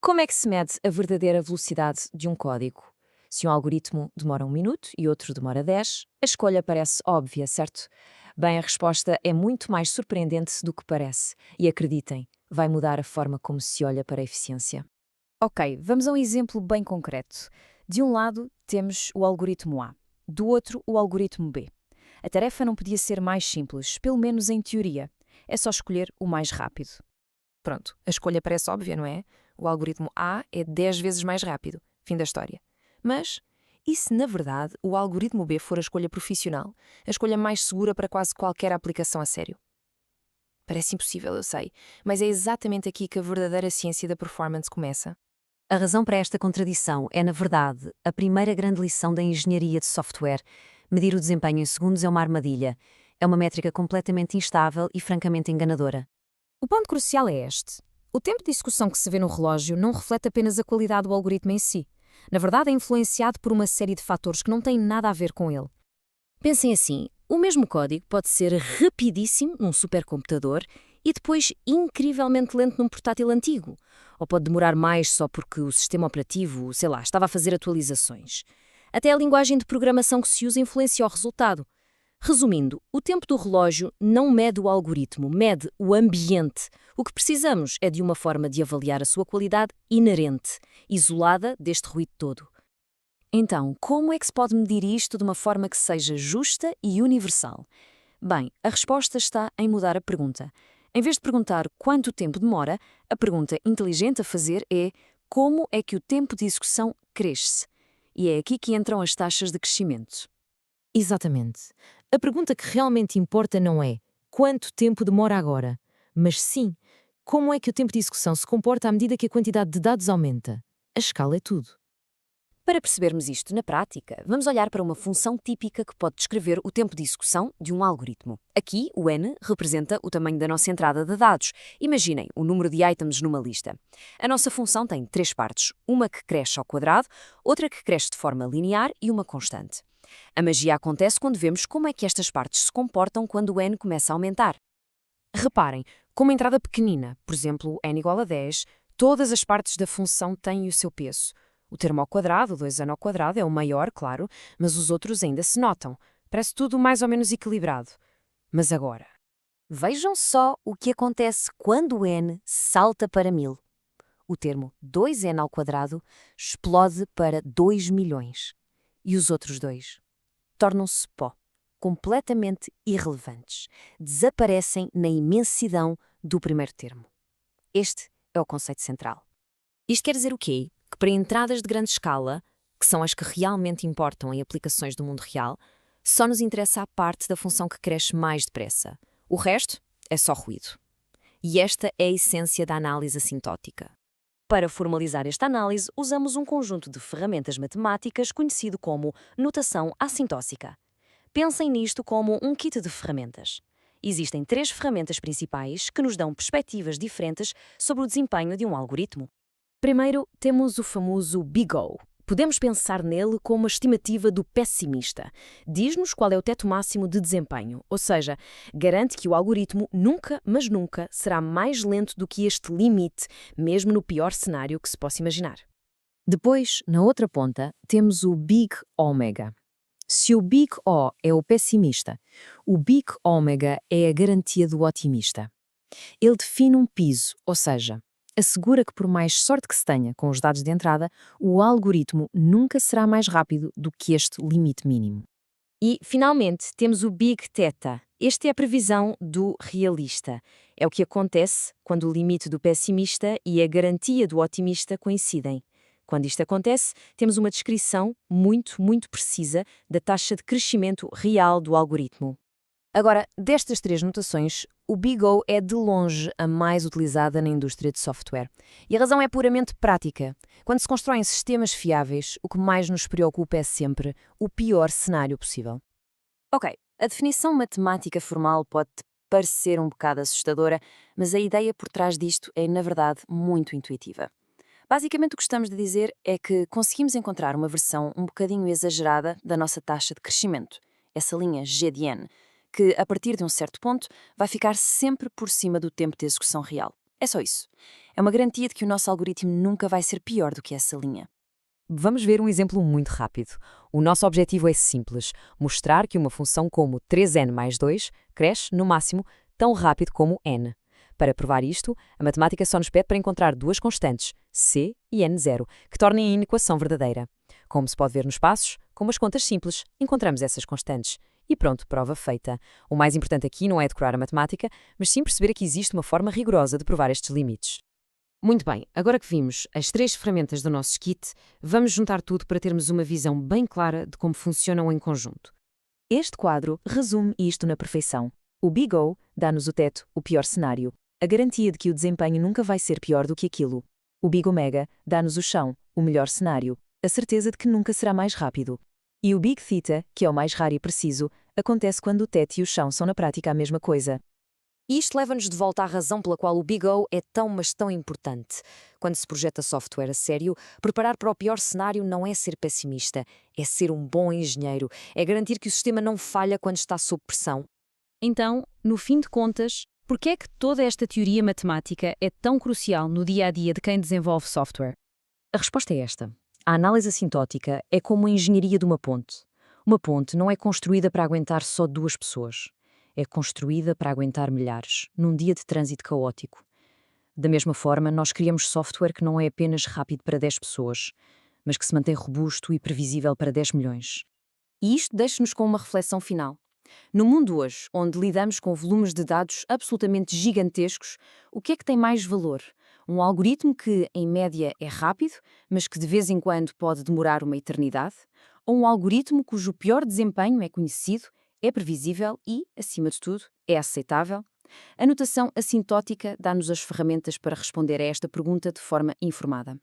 Como é que se mede a verdadeira velocidade de um código? Se um algoritmo demora 1 minuto e outro demora 10, a escolha parece óbvia, certo? Bem, a resposta é muito mais surpreendente do que parece. E acreditem, vai mudar a forma como se olha para a eficiência. Ok, vamos a um exemplo bem concreto. De um lado, temos o algoritmo A, do outro, o algoritmo B. A tarefa não podia ser mais simples, pelo menos em teoria. É só escolher o mais rápido. Pronto, a escolha parece óbvia, não é? O algoritmo A é 10 vezes mais rápido. Fim da história. Mas, e se na verdade o algoritmo B for a escolha profissional, a escolha mais segura para quase qualquer aplicação a sério? Parece impossível, eu sei, mas é exatamente aqui que a verdadeira ciência da performance começa. A razão para esta contradição é, na verdade, a primeira grande lição da engenharia de software. Medir o desempenho em segundos é uma armadilha. É uma métrica completamente instável e francamente enganadora. O ponto crucial é este. O tempo de execução que se vê no relógio não reflete apenas a qualidade do algoritmo em si. Na verdade, é influenciado por uma série de fatores que não têm nada a ver com ele. Pensem assim, o mesmo código pode ser rapidíssimo num supercomputador e depois incrivelmente lento num portátil antigo. Ou pode demorar mais só porque o sistema operativo, sei lá, estava a fazer atualizações. Até a linguagem de programação que se usa influencia o resultado. Resumindo, o tempo do relógio não mede o algoritmo, mede o ambiente. O que precisamos é de uma forma de avaliar a sua qualidade inerente, isolada deste ruído todo. Então, como é que se pode medir isto de uma forma que seja justa e universal? Bem, a resposta está em mudar a pergunta. Em vez de perguntar quanto tempo demora, a pergunta inteligente a fazer é como é que o tempo de execução cresce? E é aqui que entram as taxas de crescimento. Exatamente. A pergunta que realmente importa não é quanto tempo demora agora, mas sim como é que o tempo de execução se comporta à medida que a quantidade de dados aumenta. A escala é tudo. Para percebermos isto na prática, vamos olhar para uma função típica que pode descrever o tempo de execução de um algoritmo. Aqui, o n representa o tamanho da nossa entrada de dados. Imaginem o número de items numa lista. A nossa função tem 3 partes, uma que cresce ao quadrado, outra que cresce de forma linear e uma constante. A magia acontece quando vemos como é que estas partes se comportam quando o n começa a aumentar. Reparem, com uma entrada pequenina, por exemplo, n igual a 10, todas as partes da função têm o seu peso. O termo ao quadrado, o 2n ao quadrado, é o maior, claro, mas os outros ainda se notam. Parece tudo mais ou menos equilibrado. Mas agora, vejam só o que acontece quando o n salta para 1000. O termo 2n ao quadrado explode para 2 milhões. E os outros dois tornam-se pó, completamente irrelevantes. Desaparecem na imensidão do primeiro termo. Este é o conceito central. Isto quer dizer o quê? Que para entradas de grande escala, que são as que realmente importam em aplicações do mundo real, só nos interessa a parte da função que cresce mais depressa. O resto é só ruído. E esta é a essência da análise assintótica. Para formalizar esta análise, usamos um conjunto de ferramentas matemáticas conhecido como notação assintótica. Pensem nisto como um kit de ferramentas. Existem 3 ferramentas principais que nos dão perspectivas diferentes sobre o desempenho de um algoritmo. Primeiro, temos o famoso Big O. Podemos pensar nele como a estimativa do pessimista. Diz-nos qual é o teto máximo de desempenho, ou seja, garante que o algoritmo nunca, mas nunca, será mais lento do que este limite, mesmo no pior cenário que se possa imaginar. Depois, na outra ponta, temos o Big Omega. Se o Big O é o pessimista, o Big Omega é a garantia do otimista. Ele define um piso, ou seja, assegura que por mais sorte que se tenha com os dados de entrada, o algoritmo nunca será mais rápido do que este limite mínimo. E, finalmente, temos o Big Theta. Este é a previsão do realista. É o que acontece quando o limite do pessimista e a garantia do otimista coincidem. Quando isto acontece, temos uma descrição muito precisa da taxa de crescimento real do algoritmo. Agora, destas 3 notações, o Big O é de longe a mais utilizada na indústria de software. E a razão é puramente prática. Quando se constroem sistemas fiáveis, o que mais nos preocupa é sempre o pior cenário possível. Ok, a definição matemática formal pode parecer um bocado assustadora, mas a ideia por trás disto é, na verdade, muito intuitiva. Basicamente, o que estamos a dizer é que conseguimos encontrar uma versão um bocadinho exagerada da nossa taxa de crescimento, essa linha G de N, que, a partir de um certo ponto, vai ficar sempre por cima do tempo de execução real. É só isso. É uma garantia de que o nosso algoritmo nunca vai ser pior do que essa linha. Vamos ver um exemplo muito rápido. O nosso objetivo é simples: mostrar que uma função como 3n mais 2 cresce, no máximo, tão rápido como n. Para provar isto, a matemática só nos pede para encontrar duas constantes, c e n0, que tornem a inequação verdadeira. Como se pode ver nos passos, com umas contas simples, encontramos essas constantes. E pronto, prova feita. O mais importante aqui não é decorar a matemática, mas sim perceber que existe uma forma rigorosa de provar estes limites. Muito bem, agora que vimos as 3 ferramentas do nosso kit, vamos juntar tudo para termos uma visão bem clara de como funcionam em conjunto. Este quadro resume isto na perfeição. O Big O dá-nos o teto, o pior cenário, a garantia de que o desempenho nunca vai ser pior do que aquilo. O Big Omega dá-nos o chão, o melhor cenário, a certeza de que nunca será mais rápido. E o Big Theta, que é o mais raro e preciso, acontece quando o teto e o chão são na prática a mesma coisa. E isto leva-nos de volta à razão pela qual o Big O é tão, mas tão importante. Quando se projeta software a sério, preparar para o pior cenário não é ser pessimista, é ser um bom engenheiro, é garantir que o sistema não falha quando está sob pressão. Então, no fim de contas, por que é que toda esta teoria matemática é tão crucial no dia-a-dia de quem desenvolve software? A resposta é esta. A análise assintótica é como a engenharia de uma ponte. Uma ponte não é construída para aguentar só 2 pessoas. É construída para aguentar milhares, num dia de trânsito caótico. Da mesma forma, nós criamos software que não é apenas rápido para 10 pessoas, mas que se mantém robusto e previsível para 10 milhões. E isto deixa-nos com uma reflexão final. No mundo hoje, onde lidamos com volumes de dados absolutamente gigantescos, o que é que tem mais valor? Um algoritmo que, em média, é rápido, mas que de vez em quando pode demorar uma eternidade? Ou um algoritmo cujo pior desempenho é conhecido, é previsível e, acima de tudo, é aceitável? A notação assintótica dá-nos as ferramentas para responder a esta pergunta de forma informada.